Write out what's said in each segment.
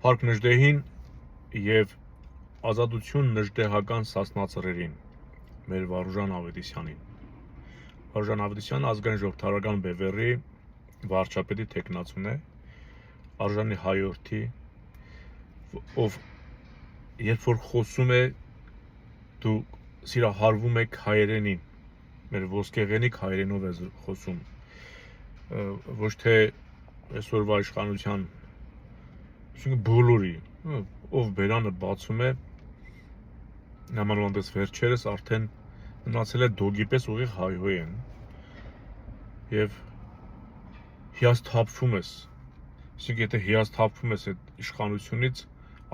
Փառք Նժդեհին եւ ազատություն նժդեհական սասնածռերին, մեր Վարուժան Ավետիսյանին։ Վարուժան Ավետիսյանը ազգային ժողովրդական բևեռի վարչապետի տեխնացուն է, արժանի հայորդի, ով երբ որ խոսում է, դու սիրահարվում եք հայերենին, մեր ոսկեղենիկ հայերենով է խոսում, ոչ թե այսօրվա իշխանության բոլորի, ով բերանը բացում է, նամանավանդես վերջերս արդեն մնացել է դոգի պես ուղիղ հայհոյ են և հիասթափվում ես, այսինքն եթե հիասթափվում ես այդ իշխանությունից,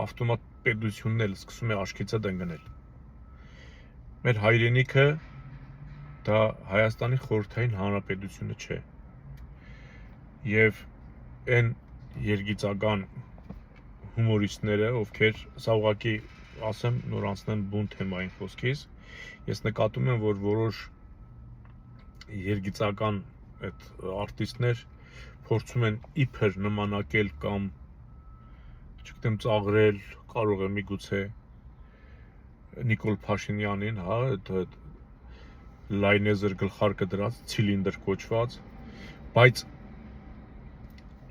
ավտոմատ պետությունն էլ սկսում է աչքիցդ ընկնել։ Մեր հայրենիքը դա Հայաստանի խորհրդային հանրապետությունը չէ և այն երգիծական հումորիստները, ովքեր սա ուղղակի ասեմ նոր անցնեմ բուն թեմային խոսքից, ես նկատում եմ, որ որոշ երգիծական այդ արտիստներ փորձում են իբր նմանակել կամ չգիտեմ ծաղրել, կարող է միգուցե Նիկոլ Փաշինյանին, հա, այդ լայնեզր գլխարկը դրած, ցիլինդր կոչված, բայց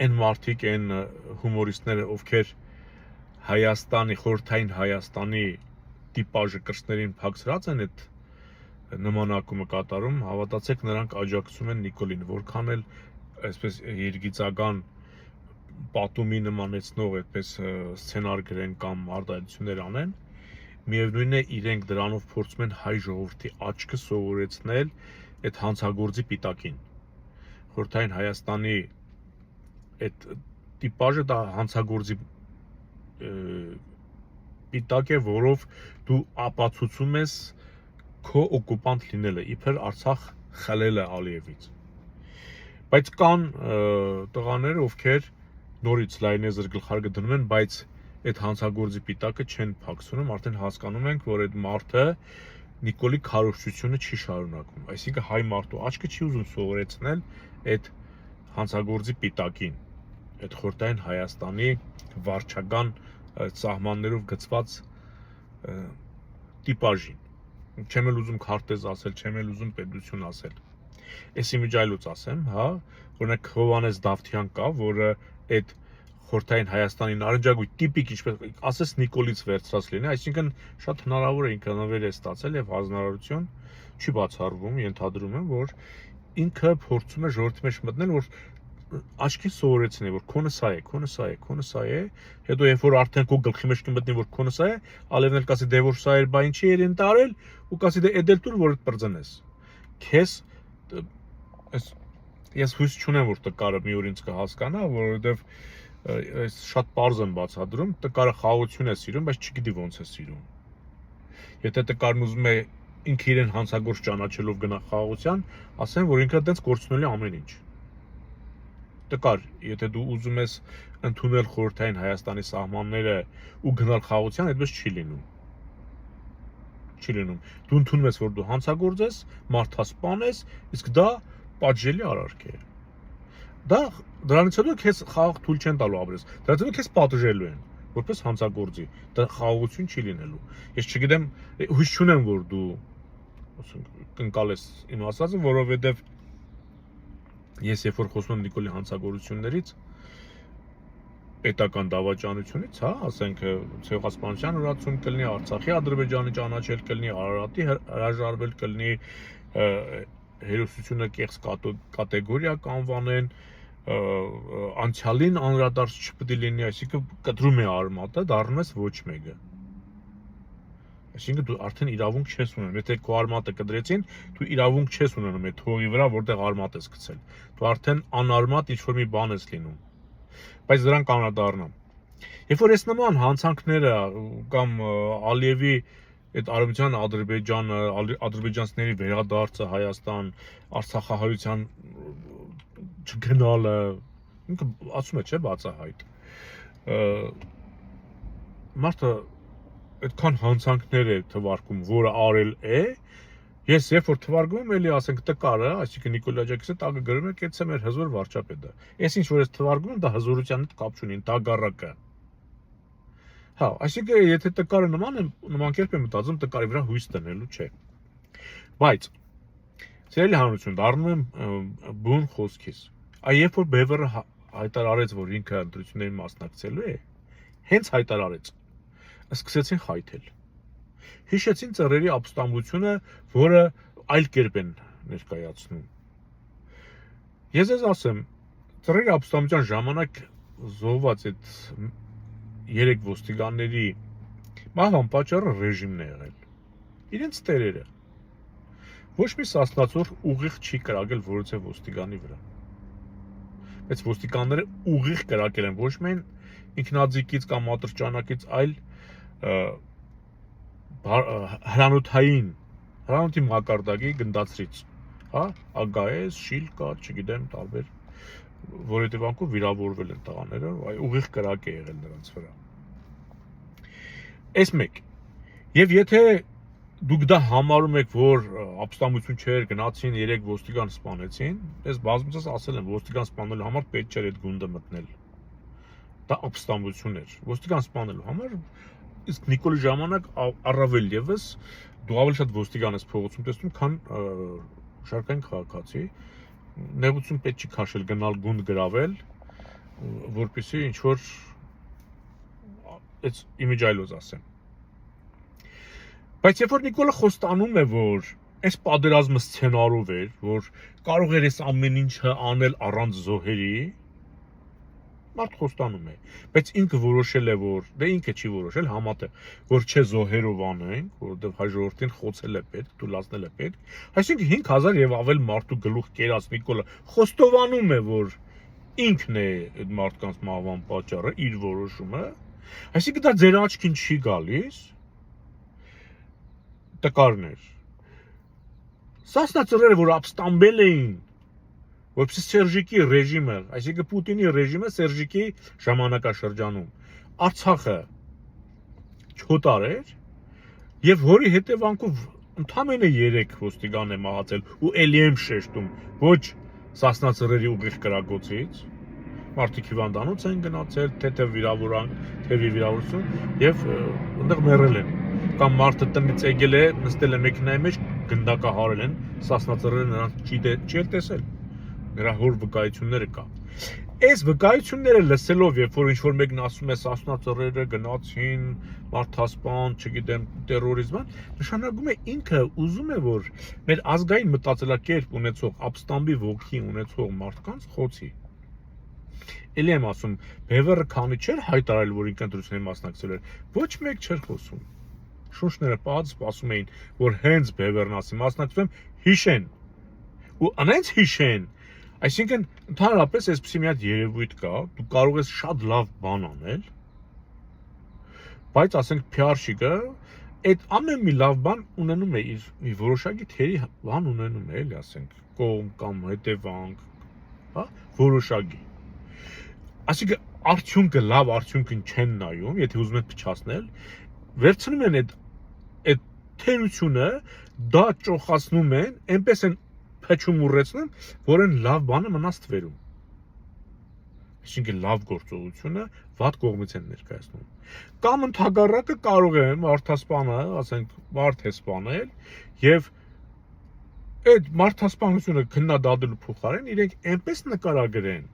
այն մարդիկ, այն հումորիստները, ովքեր Հայաստանի, խորհրդային Հայաստանի տիպաժը կրծքներին փակցրած են այդ նմանակումը կատարում, հավատացեք նրանք աջակցում են Նիկոլին, որքան էլ այսպես երգիծական պատումի նմանեցնող այդպես սցենար գրեն կամ արտահայտություններ անեն, միևնույն է իրենք դրանով փորձում են հայ ժողովրդի աչքը սովորեցնել այդ հանցագործի պիտակին։ Խորհրդային Հայաստանի այդ տիպաժը դա հանցագործի պիտակ է, որով դու ապացուցում ես քո օկուպանտ լինելը, իբր Արցախ խլելը Ալիևից։ Բայց կան տղաներ, ովքեր նորից լայնեզր գլխարկը դնում են, բայց այդ հանցագործի պիտակը չեն փակցնում, արդեն հասկանում ենք, որ այդ մարդը Նիկոլի քարոզչությունը չի շարունակում, այսինքն հայ մարդու աչքը չի ուզում սովորեցնել այդ հանցագործի պիտակին, այդ խորհրդային Հայաստանի վարչական սահմաններով գծված տիպաժին, չեմ էլ ուզում քարտեզ ասել, չեմ էլ ուզում պետություն ասել, ես իմիջայլոց ասեմ, հա, օրինակ Հովհաննես Դավթյան կա, որը այդ խորհրդային Հայաստանի նարնջագույն տիպիկ, ինչպես ասես Նիկոլից վերցրած լինի, այսինքն շատ հնարավոր է ինքնավեր է ստացել եւ հանրարարություն չի բացառվում, ենթադրում եմ, որ ինքը փորձում է ժողովրդի մեջ մտնել, որ աչքի սովորեցնի, որ քոնը սա է, քոնը սա է, քոնը սա է, հետո երբ որ արդեն քո գլխի մեջ կմտնի, որ քոնը սա է, Ալևն էլ կասի դե որ սա էր, բա ինչի էր ընտարել, ու կասի դե էդել տուր որ պրծնես։ Քեզ ես հույս չունեմ, որ տկարը մի օր ինձ կհասկանա, որովհետև այս շատ պարզ եմ բացատրում, տկարը խաղաղություն է սիրում, բայց չգիտի ոնց է սիրում։ Եթե տկարն ուզում է ինքը իրեն հանցագործ ճանաչելով գնա խաղաղության, ասեմ, որ ինքը այդպես կորցնելու ամեն ինչ։ Տկար, եթե դու ուզում ես ընդունել խորհրդային Հայաստանի սահմանները ու գնալ խաղաղության, այդպես չի լինում։ Չի լինում։ Դու ընդունում ես, որ դու հանցագործ ես, մարդասպան ես, իսկ դա պատժելի արարք է։ Դրանից հետո քեզ խաղաղ թույլ չեն տալու ապրես։ Դրանից հետո քեզ պատժելու են, որպես հանցագործի։ Դա խաղաղություն չի լինելու։ Ես չգիտեմ, հույս չունեմ, որ դու կընկալես իմ ասածը, որովհետև ես երբ որ խոսում եմ Նիկոլի հանցագործություններից, պետական դավաճանությունից, հա, ասենք ցեղասպանության ուրացում կլինի, Արցախի Ադրբեջանի ճանաչել կլինի, Արարատի հրաժարվել կլինի, հերոսությունը կեղծ կատեգորիա կանվանեն, անցյալին անդրադարձ չպետք է լինի, այսինքն կտրում է արմատը, դառնում ես ոչ մեկը։ Այսինքն դու արդեն իրավունք չես ունենում, եթե քո արմատը կդրեցին, դու իրավունք չես ունենում այդ հողի վրա, որտեղ արմատ ես գցել։ Դու արդեն անարմատ ինչ-որ մի բան ես լինում։ Բայց դրան կանադառնամ։ Երբ որ այս նման հանցանքները կամ Ալիևի այդ արևմտյան Ադրբեջանը, ադրբեջանցիների վերադարձը Հայաստան, Արցախահայության չգնալը, ինքը ասում է, չէ, բացահայտ։ Մարդը այդքան հանցանքներ է թվարկում, որը արել է, ես երբ որ թվարկում եմ, էլի ասենք տկարը, այսինքն Նիկոլ Աջակիսը տակը գրում է, կեցցե մեր հզոր վարչապետը։ Այս ինչ որ ես թվարկում եմ, դա հզորության հետ կապ չունի, դա գառակը։ Հա, այսինքն եթե տկարը նման կերպ է մտածում, տկարի վրա հույս տնելու չէ։ Բայց սիրելի հանրություն, դառնում եմ բուն խոսքից։ Երբ որ Բևերը հայտարարեց, որ ինքը ընտրություններին մասնակցելու է, հենց հայտարարեց, սկսեցին խայթել։ Հիշեցին ծռերի ապստամբությունը, որը այլ կերպ են ներկայացնում։ Ես ձեզ ասեմ, ծռերի ապստամբության ժամանակ զոհված այդ 3 ոստիկանների մահվան պատճառը ռեժիմն է եղել։ Իրենց տերերը։ Ոչ մի սասնացոր ուղիղ չի կրակել որևէ ոստիկանի վրա։ Բայց ոստիկանները ուղիղ կրակել են ոչ միայն ինքնաձիգից կամ ատրճանակից, այլ հրանոթի մակարդակի գնդացրից, հա, ագայես, շիլկա, չգիտեմ, տարբեր որովհետեւ վիրավորվել են տղաները, ուղիղ կրակ է եղել նրանց վրա։ Այս մեկ։ Եվ եթե դուք դա համարում եք, որ ապստամբություն չէր, գնացին 3 ոստիկան սպանեցին, ես բազմիցս ասել եմ, ոստիկան սպանելու համար պետք չէր այդ գունդը մտնել։ Դա ապստամբություն էր։ Ոստիկան սպանելու համար, իսկ Նիկոլի ժամանակ առավել ևս դու ավելի շատ ոստիկան ես փողոցում տեսնում, քան շարքային քաղաքացի։ Նեղություն պետք չի քաշել գնալ գունդ գրավել, որպեսզի ինչ որ այս իմիջայլոզ ասեմ։ Բայց երբ որ Նիկոլը խոստանում է, որ այս պատերազմը սցենարով էր, որ կարող էր այս ամեն ինչը անել առանց զոհերի, մարդ խոստանում է, բայց ինքը որոշել է, որ դե ինքը չի որոշել, համատեղ, որ չէ զոհերով անենք, որովհետև հայ ժողովրդին խոցել է պետք, թույլատնել է պետք, այսինքն 5000 եւ ավել մարդու գլուխ կերած Նիկոլը խոստովանում է, որ ինքն է այդ մարդկանց մահվան պատճառը, իր որոշումը, այսինքն դա ձեր աչքին չի գալիս, տկարներ։ Սասնա ծռերը, որ ապստամբել էին, որպեսզի Սերժիկի ռեժիմը, այսինքն Պուտինի ռեժիմը Սերժիկի ժամանակաշրջանում Արցախը չոտարեր եւ որի հետևանքով ընդամենը 3 ոստիկան է մահացել ու ելի եմ շեշտում ոչ Սասնա ծռերի ուղիղ կրակոցից, մարդիկ հիվանդանոց են գնացել, թեթև վիրավորություն եւ այնտեղ մեռել են։ Կամ մարդը տնից եկել է, նստել է մեքենայի մեջ, գնդակահարել են, Սասնա ծռերը նրանց չի տեսել։ Նրա հոր վկայությունները կա։ Այս վկայությունները լսելով, երբ որ ինչ-որ մեկն ասում է Սասնա ծռերը գնացին, մարդասպան, չգիտեմ, տերորիզմ, նշանակում է ինքը ուզում է, որ մեր ազգային մտածելակերպ ունեցող, ապստամբի ոգի ունեցող մարդկանց խոցի։ Էլի եմ ասում, Բևերը քանի չէր հայտարարել, որ ինքը ընտրությունների մասնակցել էր, ոչ մեկ չէր խոսում։ Շունչները պահած սպասում էին, որ հենց Բևերն ասի մասնակցում, հիշեն։ Ու անենց հիշեն։ Այսինքն, ընդհանրապես այսպիսի մի հատ երևույթ կա, դու կարող ես շատ լավ բան անել, բայց ասենք PR-շիկը այդ ամեն մի լավ բան ունենում է իր մի որոշակի թերի բան ունենում է, էլի ասենք, կողմ կամ հետևանք, հա, որոշակի։ Այսինքն, արդյունքը լավ արդյունքին չեն նայում, եթե ուզում են փչացնել, վերցնում են այդ թերությունը, դա ճոխացնում են, այնպես են փչում ուռեցնում, որ այն լավ բանը մնաց թվերում։ Այսինքն լավ գործողությունը վատ կողմից են ներկայացնում։ Կամ ընդհակառակը կարող են մարդասպանը, ասենք, մարդ է սպանել եւ այդ մարդասպանությունը քննադատելու փոխարեն իրենք այնպես նկարագրեն,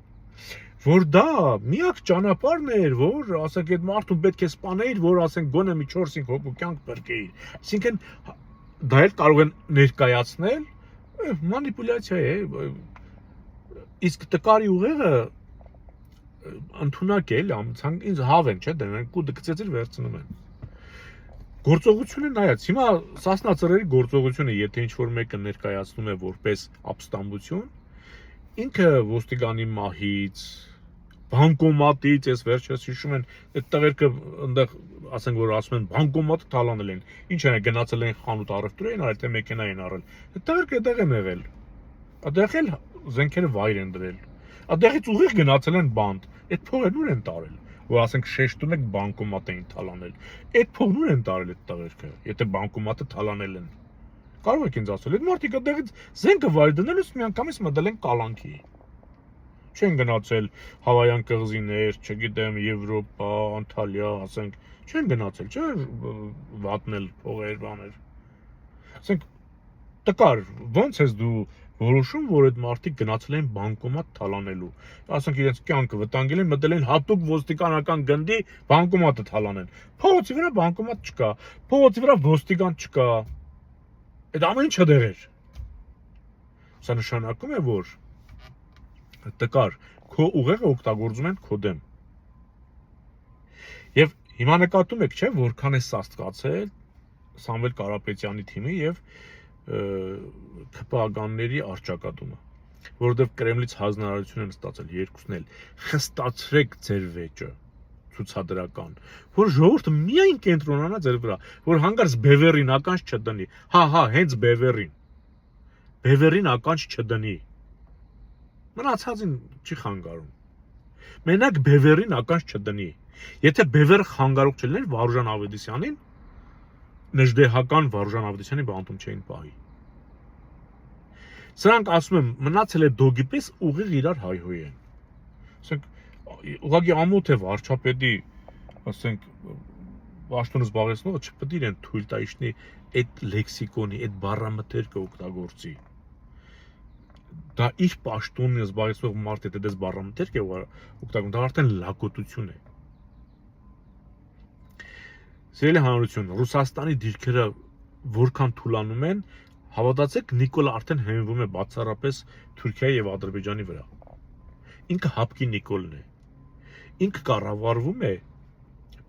որ դա միակ ճանապարհն էր, որ ասենք այդ մարդուն պետք է սպանել, որ ասենք գոնե մի 4-5 հոգու կյանք բրկեի։ Այսինքն դա էլ կարող են ներկայացնել մանիպուլյացիա է, իսկ տկարի ուղեղը ընդունակ է, ինձ հավ են, չէ, դրանք կուտը գցեցիր վերցնում են։ Գործողությունը նայած, հիմա Սասնա ծռերի գործողությունը, եթե ինչ-որ մեկը ներկայացնում է որպես ապստամբություն, ինքը ոստիկանի մահից, բանկոմատից, ես վերջերս հիշում են, այդ տղերքը այնտեղ ասենք որ ասում են բանկոմատը թալանել են, ինչ են գնացել են խանութ առևտուր են արել, թե մեքենա են առել։ Այդ տղերքը այդտեղ են եղել։ Այդտեղ էլ զենքերը վայր են դրել։ Այդտեղից ուղիղ գնացել են բանտ։ Այդ փողը ուր են տարել, որ ասենք շեշտում եք բանկոմատ էին թալանել։ Այդ փողն ուր են տարել այդ տղերքը, եթե բանկոմատը թալանել են։ Կարող եք ինձ ասել, այդ մարդիկ այդտեղից զենքը վայր դնելուց միանգամից մտել են կալանքի։ Չեն գնացել Հավայան կղզիներ, չգիտեմ, Եվրոպա, Անտալիա, ասենք, չեն գնացել, չէ՞ վատնել փողեր, բաներ։ Ասենք տկար, ո՞նց ես դու որոշում, որ այդ մարդիկ գնացել են բանկոմատ թալանելու։ Ասենք իրենց կյանքը վտանգել են, մտել են հատուկ ոստիկանական գնդի բանկոմատը թալանեն։ Փողոցի վրա բանկոմատ չկա, փողոցի վրա ոստիկան չկա։ Այդ ամեն ինչը դեռ էր։ Սա նշանակում է, որ տկար, քո ուղեղը օգտագործում են քո դեմ։ Եվ հիմա նկատում եք, չէ՞, որքան է սաստկացել Սամվել Կարապետյանի թիմի եւ ԿՊԱ-ականների արճակատումը, որովհետեւ Կրեմլից հանրահարություն են ստացել երկուսն էլ, խստացրեք ձեր վեճը ցուցադրական, որ ժողովուրդը միայն կենտրոնանա ձեր վրա, որ հանգարց բևերին ականջ չդնի, հա, հենց բևերին ականջ չդնի, մնացածին չի խանգարում, մենակ բևերին ականջ չդնի, եթե բևերը խանգարող չլիներ Վարուժան Ավետիսյանին, նժդեհական Վարուժան Ավետիսյանի բանտում չէին պահի։ Սրանք ասում եմ, մնացել է դոգի պես ուղիղ իրար հայհոյ են։ Ասենք, ուղղակի ամոթ է վարչապետի, ասենք, պաշտոնը զբաղեցնողը չպետք է իրեն թույլ տա իշնի այդ լեքսիկոնի, այդ բառամթերքը օգտագործի։ Դա իր պաշտոնը զբաղեցնող մարդ է դες բառամթերք է օգտագործում, դա արդեն լակոտություն է։ Սիրելի հանրություն, Ռուսաստանի դիրքերը որքան թուլանում են, հավատացեք, Նիկոլը արդեն հենվում է բացառապես Թուրքիայի եւ Ադրբեջանի վրա։ Ինքը հապկի Նիկոլն է։ Ինքը կառավարվում է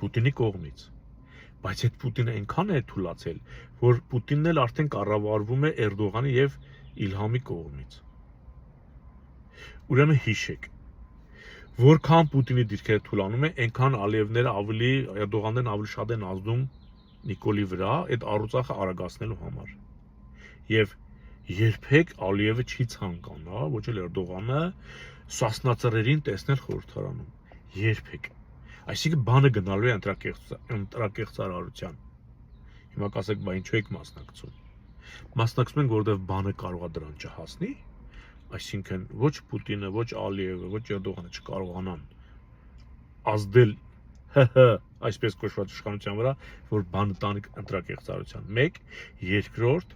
Պուտինի կողմից։ Բայց այդ Պուտինը այնքան է թուլացել, որ Պուտինն էլ արդեն կառավարվում է Էրդողանի եւ Իլհամի կողմից։ Ուրեմն հիշեք, որքան Պուտինի դիրքերը թուլանում է, այնքան Ալիևները ավելի, Էրդողաններն ավելի շատ են ազդում Նիկոլի վրա այդ առուծախը արագացնելու համար։ Եվ երբեք Ալիևը չի ցանկանա, ոչ էլ Էրդողանը սասնածռերին տեսնել խորհրդարանում։ Երբեք։ Այսինքն բանը գնալու է ընտրակեղծարարության։ Հիմա կասեք, բա ինչու եք մասնակցում։ Մասնակցում ենք, որովհետև բանը կարող է դրան չհասնի, այսինքն ոչ Պուտինը, ոչ Ալիևը, ոչ Էրդողանը չկարողանան ազդել այսպես կոչված իշխանության վրա, որ բանը տանի ընտրակեղծարարության։ 1, երկրորդ,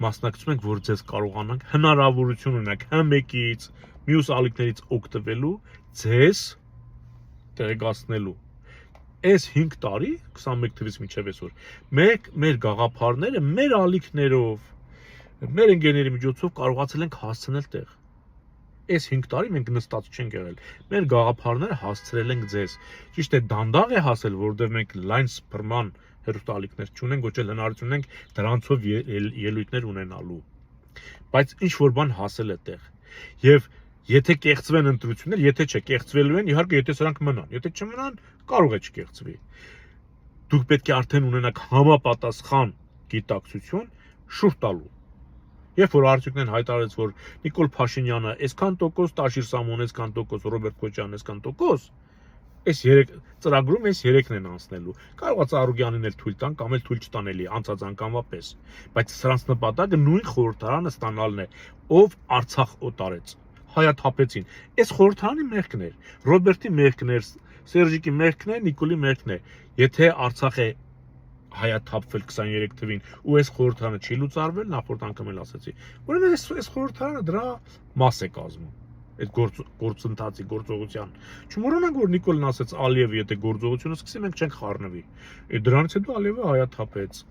մասնակցում ենք, որ ձեզ կարողանանք հնարավորություն ունենաք մեկից, մյուս ալիքներից օգտվելու, ձեզ տեղեկացնելու։ Այս 5 տարի, 21 թվականից մինչև այսօր, մեր գաղափարները, մեր ալիքներով, մեր ընկերների միջոցով կարողացել ենք հասցնել տեղ։ Այս 5 տարի մենք նստած չենք եղել։ Մեր գաղափարները հասցրել ենք ձեզ։ Ճիշտ է, դանդաղ է հասել, որովհետև մենք լայն սփռման հերոստալիքներ չունենք, ոչ էլ հնարավորություն ունենք դրանցով ելույթներ ունենալու։ Բայց ինչ որ բան հասել է տեղ։ Եվ եթե կեղծվեն ընտրություններ, եթե չէ, կեղծվելու են, իհարկե, եթե սրանք մնան, եթե չմնան, կարող է չկեղծվի։ Դուք պետք է արդեն ունենաք համապատասխան գիտակցություն շուրջ տալու։ Երբ որ արդյունքներն հայտարարեց, որ Նիկոլ Փաշինյանը այսքան տոկոս, Տաշիր Սամոն այսքան տոկոս, Ռոբերտ Քոչարյանն այսքան տոկոս, այս 3 ծրագրում այս 3-ն են անցնելու։ Կարող է Ծառուկյանին էլ թույլ տան կամ էլ թույլ չտան էլի անցած անգամվա պես, բայց սրանց նպատակը նույն խորհրդարանը ստանալն է, ով Արցախ օտարեց։ Հայաթափեցին։ Այս խորհրդարանի մեղքն էր, Ռոբերտի մեղքն էր, Սերժիկի մեղքն է, Նիկոլի մեղքն է։ Եթե Արցախ է հայաթափվել 23 թվին ու այս խորհրդարանը չի լուծարվել, նախորդ անգամ էլ ասեցի, ուրեմն այս խորհրդարանը դրա մաս է կազմում, այդ գործընթացի, գործողության։ Չմոռանանք, որ Նիկոլն ասեց Ալիևը, եթե գործողությունը սկսի, մենք չենք խառնվի։ Դրանից հետո Ալիևը հայաթափեց։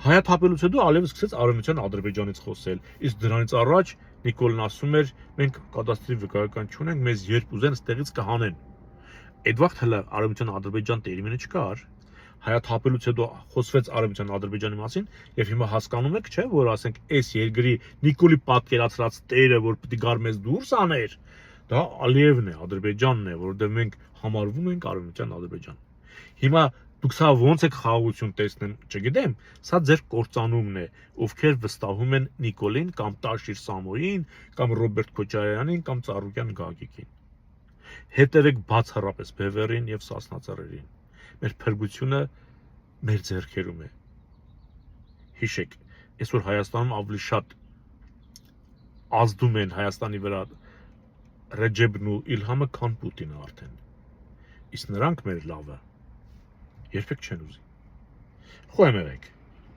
Հայաթափելուց հետո Ալիևը սկսեց Արևմտյան Ադրբեջանից խոսել, իսկ դրանից առաջ Նիկոլն ասում էր, մենք կադաստրի վկայական չունենք, մեզ երբ ուզեն ստեղից կհանեն։ Այդ վաղ հələ Արևմտյան Ադրբեջան տերմինը չկար։ Հայաթափելուց հետո խոսվեց Արևմտյան Ադրբեջանի մասին, եւ հիմա հասկանում եք, չէ՞, որ ասենք այս երկրի Նիկոլի պատկերացրած տերը, որ պիտի գար մեզ դուրս աներ, դա Ալիևն է, Ադրբեջանն է, որովհետեւ մենք համարվում ենք Արևմտյան Ադրբեջան։ Հիմա դուք սա ոնց եք խաղաղություն տեսնեն, չգիտեմ, սա ձեր կործանումն է, ովքեր վստահում են Նիկոլին կամ Տաշիր Սամոյին, կամ Ռոբերտ Քոչարյանին, կամ Ծառուկյան Գագիկին։ Հետևեք բացառապես բևերին եւ սասնածռերին։ Մեր փրկությունը մեր ձեռքերում է։ Հիշեք, այսօր Հայաստանում ավելի շատ ազդում են Հայաստանի վրա Ռեջեբն ու Իլհամը, քան Պուտինը արդեն։ Իսկ նրանք մեր լավը երբեք չեն ուզի։ Խոհեմ եղեք։